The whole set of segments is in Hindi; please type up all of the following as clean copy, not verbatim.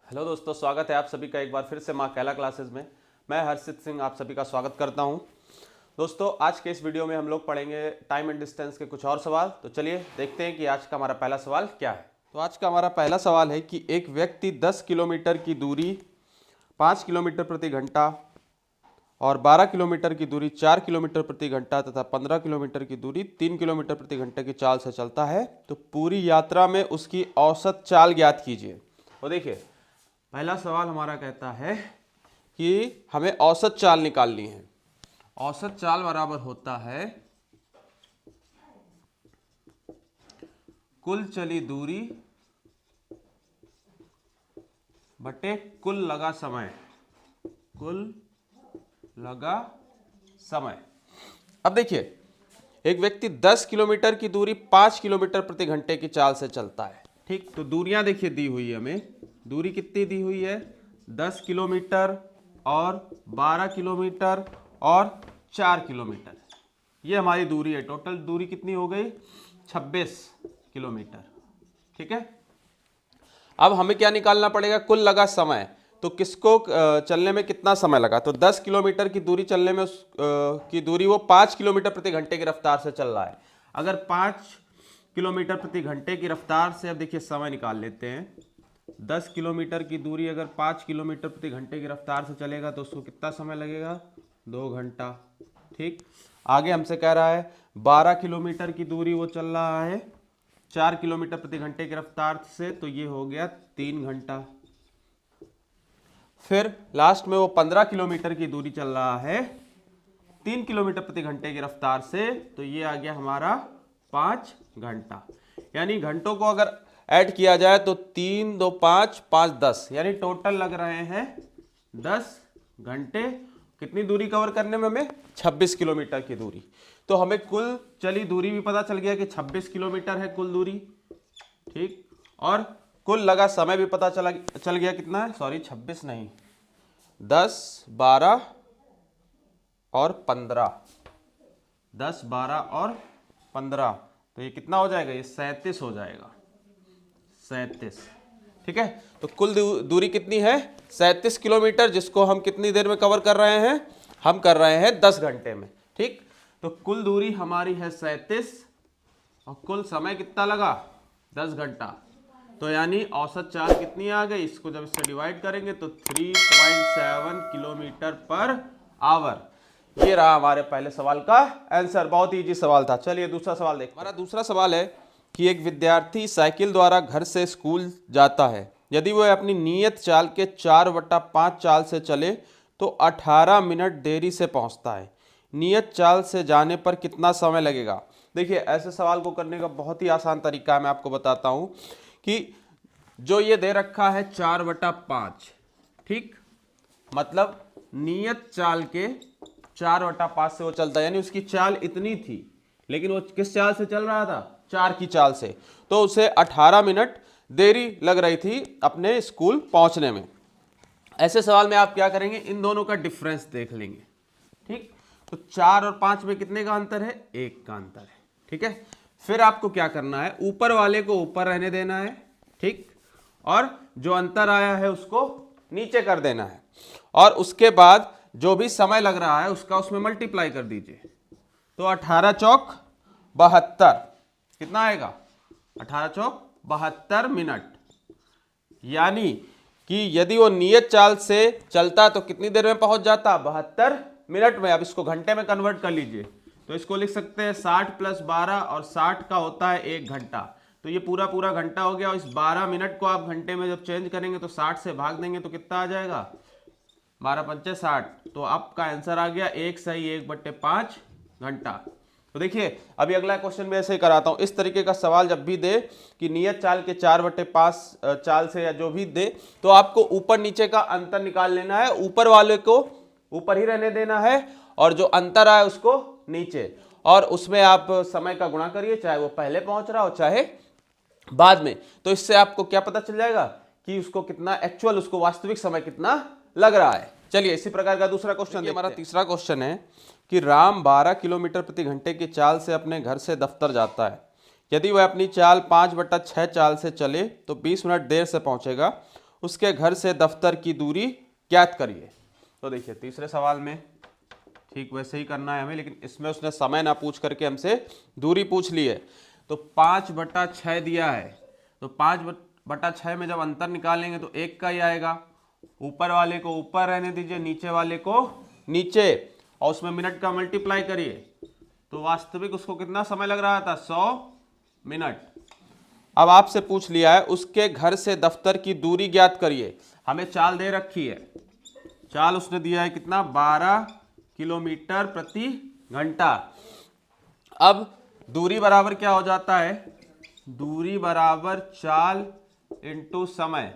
हेलो दोस्तों, स्वागत है आप सभी का एक बार फिर से माँ कैला क्लासेस में। मैं हर्षित सिंह आप सभी का स्वागत करता हूँ। दोस्तों, आज के इस वीडियो में हम लोग पढ़ेंगे टाइम एंड डिस्टेंस के कुछ और सवाल। तो चलिए देखते हैं कि आज का हमारा पहला सवाल क्या है। तो आज का हमारा पहला सवाल है कि एक व्यक्ति 10 किलोमीटर की दूरी 5 किलोमीटर प्रति घंटा और 12 किलोमीटर की दूरी 4 किलोमीटर प्रति घंटा तथा 15 किलोमीटर की दूरी 3 किलोमीटर प्रति घंटे की चाल से चलता है, तो पूरी यात्रा में उसकी औसत चाल ज्ञात कीजिए। तो देखिए, पहला सवाल हमारा कहता है कि हमें औसत चाल निकालनी है। औसत चाल बराबर होता है कुल चली दूरी बटे कुल लगा समय। कुल लगा समय। अब देखिए, एक व्यक्ति 10 किलोमीटर की दूरी 5 किलोमीटर प्रति घंटे की चाल से चलता है। ठीक, तो दूरियां देखिए दी हुई है हमें। दूरी कितनी दी हुई है? 10 किलोमीटर और 12 किलोमीटर और 4 किलोमीटर। ये हमारी दूरी है। टोटल दूरी कितनी हो गई? 26 किलोमीटर। ठीक है, अब हमें क्या निकालना पड़ेगा? कुल लगा समय। तो किसको चलने में कितना समय लगा? तो 10 किलोमीटर की दूरी चलने में की दूरी वो 5 किलोमीटर प्रति घंटे की रफ्तार से चल रहा है। अगर 5 किलोमीटर प्रति घंटे की रफ्तार से, अब देखिए समय निकाल लेते हैं। 10 किलोमीटर की दूरी अगर 5 किलोमीटर प्रति घंटे की रफ्तार से चलेगा तो उसको कितना समय लगेगा? 2 घंटा। ठीक, आगे हमसे कह रहा है 12 किलोमीटर की दूरी वो चल रहा है 4 किलोमीटर प्रति घंटे की रफ्तार से, तो ये हो गया 3 घंटा। फिर लास्ट में वो 15 किलोमीटर की दूरी चल रहा है 3 किलोमीटर प्रति घंटे की रफ्तार से, तो ये आ गया हमारा 5 घंटा। यानी घंटों को अगर ऐड किया जाए तो 3 2 5 5 10, यानी टोटल लग रहे हैं 10 घंटे। कितनी दूरी कवर करने में? हमें 26 किलोमीटर की दूरी। तो हमें कुल चली दूरी भी पता चल गया कि 26 किलोमीटर है कुल दूरी। ठीक, और कुल लगा समय भी पता चल गया कितना है? सॉरी, 26 नहीं, 10 12 और 15। 10 12 और 15, तो ये कितना हो जाएगा? ये 37 हो जाएगा। 37। ठीक है, तो कुल दूरी कितनी है? 37 किलोमीटर, जिसको हम कितनी देर में कवर कर रहे हैं? हम कर रहे हैं 10 घंटे में। ठीक, तो कुल दूरी हमारी है 37 और कुल समय कितना लगा? 10 घंटा। तो यानी औसत चाल कितनी आ गई? इसको जब इससे डिवाइड करेंगे तो 3.7 किलोमीटर पर आवर। ये रहा हमारे पहले सवाल का आंसर। बहुत इजी सवाल था। चलिए दूसरा सवाल देखते हैं। हमारा दूसरा सवाल है कि एक विद्यार्थी साइकिल द्वारा घर से स्कूल जाता है। यदि वह अपनी नियत चाल के 4/5 चाल से चले तो 18 मिनट देरी से पहुंचता है। नियत चाल से जाने पर कितना समय लगेगा? देखिए, ऐसे सवाल को करने का बहुत ही आसान तरीका है। मैं आपको बताता हूं कि जो ये दे रखा है 4/5, ठीक, मतलब नियत चाल के 4/5 से वो चलता है, यानी उसकी चाल इतनी थी, लेकिन वो किस चाल से चल रहा था? 4 की चाल से। तो उसे 18 मिनट देरी लग रही थी अपने स्कूल पहुंचने में। ऐसे सवाल में आप क्या करेंगे? इन दोनों का डिफरेंस देख लेंगे। ठीक, तो 4 और 5 में कितने का अंतर है? 1 का अंतर है। ठीक है, फिर आपको क्या करना है? ऊपर वाले को ऊपर रहने देना है। ठीक, और जो अंतर आया है उसको नीचे कर देना है, और उसके बाद जो भी समय लग रहा है उसका उसमें मल्टीप्लाई कर दीजिए। तो 18 चौक 72, कितना आएगा? 18 चौक 72 मिनट। यानी कि यदि वो नियत चाल से चलता तो कितनी देर में पहुंच जाता? 72 मिनट में। अब इसको घंटे में कन्वर्ट कर लीजिए, तो इसको लिख सकते हैं 60 + 12, और 60 का होता है 1 घंटा। तो ये पूरा पूरा घंटा हो गया। और इस 12 मिनट को आप घंटे में जब चेंज करेंगे तो 60 से भाग देंगे तो कितना आ जाएगा? 12 पंचे 60। तो आपका आंसर आ गया 1 सही 1/5 घंटा। तो देखिए, अभी अगला क्वेश्चन में ऐसे ही कराता हूं। इस तरीके का सवाल जब भी दे कि नियत चाल के 4/5 चाल से या जो भी दे, तो आपको ऊपर नीचे का अंतर निकाल लेना है। ऊपर वाले को ऊपर ही रहने देना है और जो अंतर आए उसको नीचे, और उसमें आप समय का गुणा करिए, चाहे वो पहले पहुंच रहा हो चाहे बाद में। तो इससे आपको क्या पता चल जाएगा कि उसको कितना एक्चुअल, उसको वास्तविक समय कितना लग रहा है। चलिए इसी प्रकार का दूसरा क्वेश्चन। हमारा तीसरा क्वेश्चन है कि राम 12 किलोमीटर प्रति घंटे की चाल से अपने घर से दफ्तर जाता है। यदि वह अपनी चाल 5/6 चाल से चले तो 20 मिनट देर से पहुंचेगा। उसके घर से दफ्तर की दूरी ज्ञात करिए। तो देखिए तीसरे सवाल में ठीक वैसे ही करना है हमें, लेकिन इसमें उसने समय ना पूछ करके हमसे दूरी पूछ ली है। तो 5/6 दिया है, तो 5/6 में जब अंतर निकालेंगे तो 1 का ही आएगा। ऊपर वाले को ऊपर रहने दीजिए, नीचे वाले को नीचे, और उसमें मिनट का मल्टीप्लाई करिए। तो वास्तविक उसको कितना समय लग रहा था, 100 मिनट। अब आपसे पूछ लिया है उसके घर से दफ्तर की दूरी ज्ञात करिए। हमें चाल दे रखी है, चाल उसने दिया है कितना, 12 किलोमीटर प्रति घंटा। अब दूरी बराबर क्या हो जाता है, दूरी बराबर चाल इंटू समय,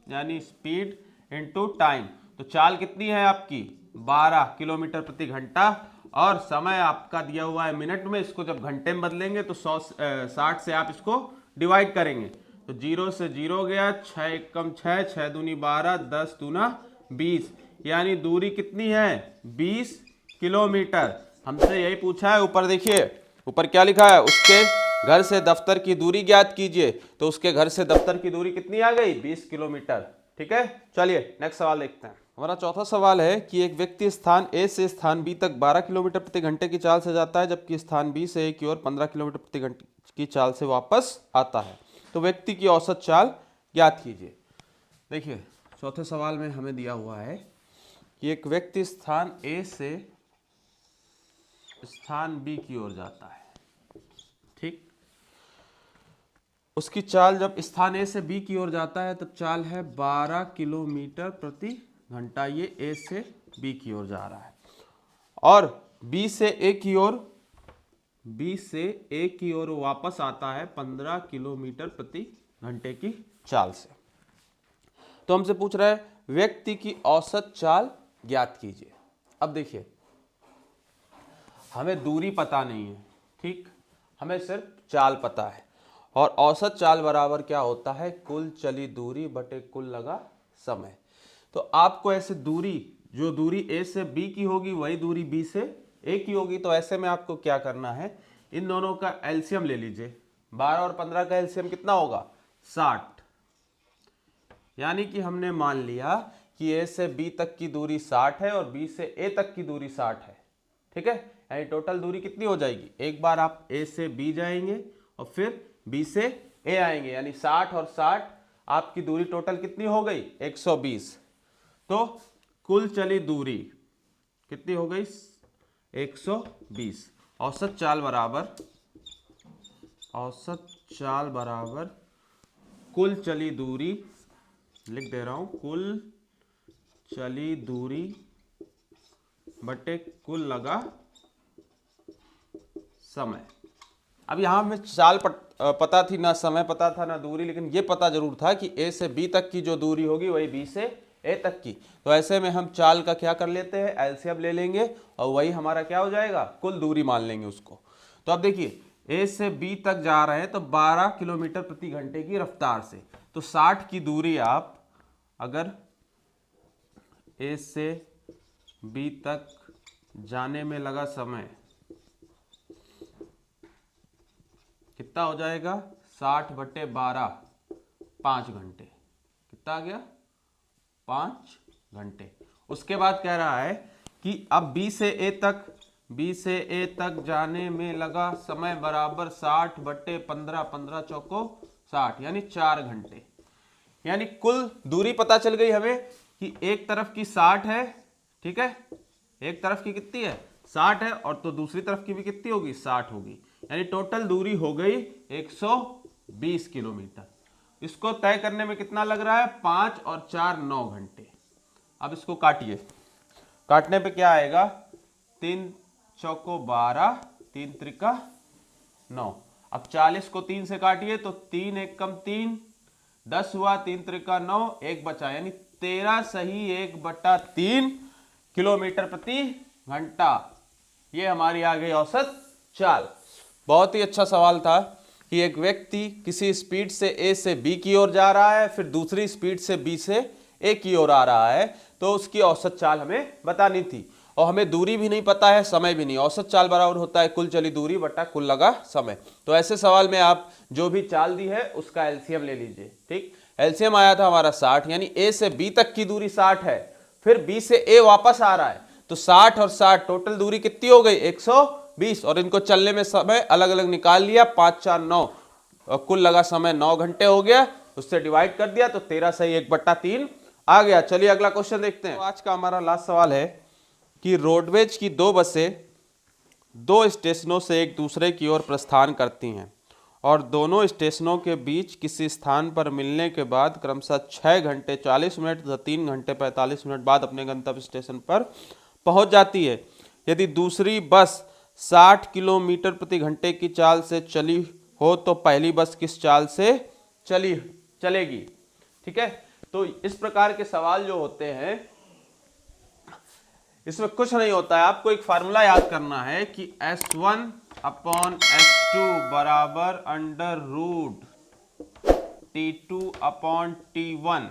यानी स्पीड इंटू टाइम। तो चाल कितनी है आपकी, 12 किलोमीटर प्रति घंटा, और समय आपका दिया हुआ है मिनट में। इसको जब घंटे में बदलेंगे तो 60 से आप इसको डिवाइड करेंगे। तो 0 से 0 गया, 6 एकम 6, 6 दूनी 12, 10 दूना 20, यानी दूरी कितनी है, 20 किलोमीटर। हमसे यही पूछा है। ऊपर देखिए, ऊपर क्या लिखा है, उसके घर से दफ्तर की दूरी ज्ञात कीजिए। तो उसके घर से दफ्तर की दूरी कितनी आ गई, 20 किलोमीटर। ठीक है, चलिए नेक्स्ट सवाल देखते हैं। हमारा चौथा सवाल है कि एक व्यक्ति स्थान ए से स्थान बी तक 12 किलोमीटर प्रति घंटे की चाल से जाता है, जबकि स्थान बी से ए की ओर 15 किलोमीटर प्रति घंटे की चाल से वापस आता है। तो व्यक्ति की औसत चाल ज्ञात कीजिए। देखिए चौथे सवाल में हमें दिया हुआ है कि एक व्यक्ति स्थान ए से स्थान बी की ओर जाता है, ठीक। उसकी चाल जब स्थान ए से बी की ओर जाता है तब चाल है 12 किलोमीटर प्रति घंटा। ये ए से बी की ओर जा रहा है, और बी से ए की ओर वापस आता है 15 किलोमीटर प्रति घंटे की चाल से। तो हमसे पूछ रहा है व्यक्ति की औसत चाल ज्ञात कीजिए। अब देखिए हमें दूरी पता नहीं है, ठीक, हमें सिर्फ चाल पता है, और औसत चाल बराबर क्या होता है, कुल चली दूरी बटे कुल लगा समय। तो आपको ऐसे दूरी, जो दूरी ए से बी की होगी वही दूरी बी से ए की होगी। तो ऐसे में आपको क्या करना है, इन दोनों का एलसीएम ले लीजिए। 12 और 15 का एलसीएम कितना होगा, 60। यानी कि हमने मान लिया कि ए से बी तक की दूरी 60 है और बी से ए तक की दूरी 60 है, ठीक है। यानी टोटल दूरी कितनी हो जाएगी, एक बार आप ए से बी जाएंगे और फिर बी से ए आएंगे, यानी 60 और 60 आपकी दूरी टोटल कितनी हो गई, 120। तो कुल चली दूरी कितनी हो गई, 120। औसत चाल बराबर कुल चली दूरी, लिख दे रहा हूं, कुल चली दूरी बटे कुल लगा समय। अब यहां में चाल पता थी, ना समय पता था, ना दूरी, लेकिन ये पता जरूर था कि ए से बी तक की जो दूरी होगी वही बी से ए तक की। तो ऐसे में हम चाल का क्या कर लेते हैं, एलसीएम ले लेंगे और वही हमारा क्या हो जाएगा, कुल दूरी मान लेंगे उसको। तो अब देखिए ए से बी तक जा रहे हैं तो 12 किलोमीटर प्रति घंटे की रफ्तार से, तो 60 की दूरी आप अगर ए से बी तक जाने में लगा समय कितना हो जाएगा, 60/12, 5 घंटे। कितना आ गया, 5 घंटे। उसके बाद कह रहा है कि अब बी से ए तक जाने में लगा समय बराबर 60/15, 15 चौको 60, यानी 4 घंटे। यानी कुल दूरी पता चल गई हमें कि एक तरफ की 60 है, ठीक है, एक तरफ की कितनी है, 60 है, और तो दूसरी तरफ की भी कितनी होगी, 60 होगी। यानी टोटल दूरी हो गई 120 किलोमीटर। इसको तय करने में कितना लग रहा है, 5 और 4 9 घंटे। अब इसको काटिए, काटने पे क्या आएगा, 3 चौको 12, 3 त्रिका 9। अब 40 को 3 से काटिए तो 3 एकम 3, 10 हुआ, 3 त्रिका 9, 1 बचा, यानी 13 सही 1/3 किलोमीटर प्रति घंटा। ये हमारी आ गई औसत चाल। बहुत ही अच्छा सवाल था कि एक व्यक्ति किसी स्पीड से ए से बी की ओर जा रहा है, फिर दूसरी स्पीड से बी से ए की ओर आ रहा है, तो उसकी औसत चाल हमें बतानी थी, और हमें दूरी भी नहीं पता है, समय भी नहीं। औसत चाल बराबर होता है कुल चली दूरी बटा कुल लगा समय। तो ऐसे सवाल में आप जो भी चाल दी है उसका एलसीएम ले लीजिए, ठीक। एलसीएम आया था हमारा 60, यानी ए से बी तक की दूरी 60 है, फिर बी से ए वापस आ रहा है, तो 60 और 60 टोटल दूरी कितनी हो गई 120, और इनको चलने में समय अलग अलग निकाल लिया, 5 4 9, कुल लगा समय 9 घंटे हो गया, उससे डिवाइड कर दिया तो 13 सही 1/3 आ गया। चलिए अगला क्वेश्चन देखते हैं। तो आज का हमारा लास्ट सवाल है कि रोडवेज की 2 बसें 2 स्टेशनों से एक दूसरे की ओर प्रस्थान करती हैं और दोनों स्टेशनों के बीच किसी स्थान पर मिलने के बाद क्रमशः 6 घंटे 40 मिनट तथा 3 घंटे 45 मिनट बाद अपने गंतव्य स्टेशन पर पहुंच जाती है। यदि दूसरी बस 60 किलोमीटर प्रति घंटे की चाल से चली हो तो पहली बस किस चाल से चलेगी। ठीक है, तो इस प्रकार के सवाल जो होते हैं इसमें कुछ नहीं होता है, आपको एक फार्मूला याद करना है कि S1 अपॉन S2 बराबर under root T2 upon T1।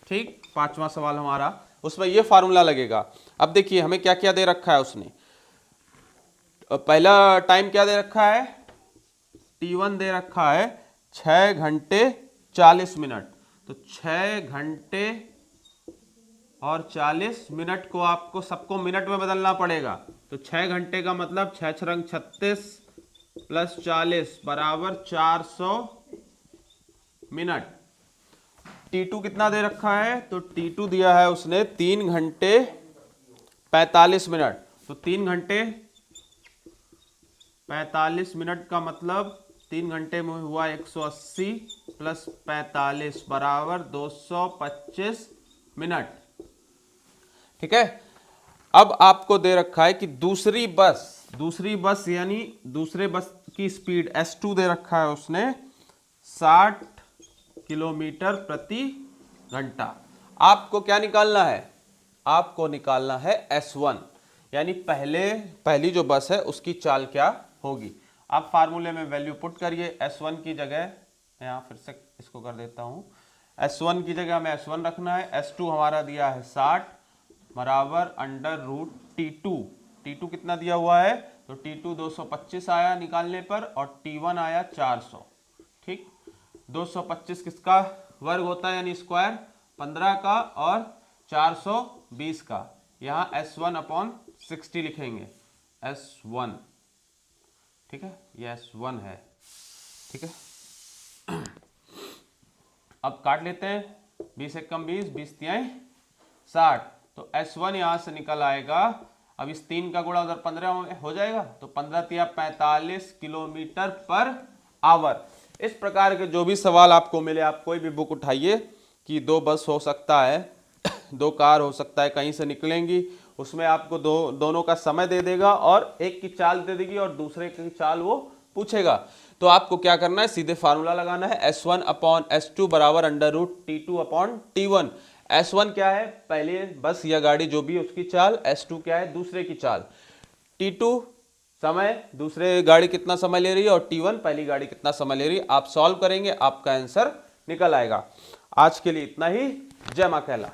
ठीक, 5वां सवाल हमारा, उसमें ये फार्मूला लगेगा। अब देखिए हमें क्या क्या दे रखा है उसने। पहला टाइम क्या दे रखा है, T1 दे रखा है 6 घंटे 40 मिनट, तो 6 घंटे और 40 मिनट को आपको सबको मिनट में बदलना पड़ेगा। तो 6 घंटे का मतलब 6 छरंग 36 प्लस 40 बराबर 400 मिनट। T2 कितना दे रखा है, तो T2 दिया है उसने 3 घंटे 45 मिनट, तो 3 घंटे 45 मिनट का मतलब 3 घंटे में हुआ 180 प्लस 45 बराबर 225 मिनट। ठीक है, अब आपको दे रखा है कि दूसरी बस यानी दूसरे बस की स्पीड S2 दे रखा है उसने 60 किलोमीटर प्रति घंटा। आपको क्या निकालना है, आपको निकालना है S1, यानी पहली जो बस है उसकी चाल क्या होगी। आप फार्मूले में वैल्यू पुट करिए, S1 की जगह यहां फिर से इसको कर देता हूं, S1 की जगह हमें S1 रखना है, S2 हमारा दिया है 60 बराबर अंडर रूट T2 कितना दिया हुआ है, तो T2 225 आया निकालने पर और T1 आया 400। ठीक, 225 किसका वर्ग होता है यानी स्क्वायर 15 का और 420 का, यहाँ S1 अपॉन 60 लिखेंगे, S1। ठीक है, ये S1 है। ठीक है, अब काट लेते हैं, 20 एकम 20, 20 तिहाई 60, तो S1 यहां से निकल आएगा। अब इस 3 का गुणा उधर 15 में हो जाएगा, तो 15 तिया 45 किलोमीटर पर आवर। इस प्रकार के जो भी सवाल आपको मिले, आप कोई भी बुक उठाइए कि 2 बस हो सकता है, 2 कार हो सकता है, कहीं से निकलेंगी, उसमें आपको दोनों का समय दे देगा और एक की चाल दे देगी और दूसरे की चाल वो पूछेगा। तो आपको क्या करना है, सीधे फार्मूला लगाना है, S1 अपॉन S2 बराबर under root T2 upon T1। S1 क्या है, पहले बस या गाड़ी जो भी उसकी चाल, S2 क्या है, दूसरे की चाल, T2 समय, दूसरे गाड़ी कितना समय ले रही है, और T1 पहली गाड़ी कितना समय ले रही है। आप सॉल्व करेंगे, आपका आंसर निकल आएगा। आज के लिए इतना ही। जय मां कैला।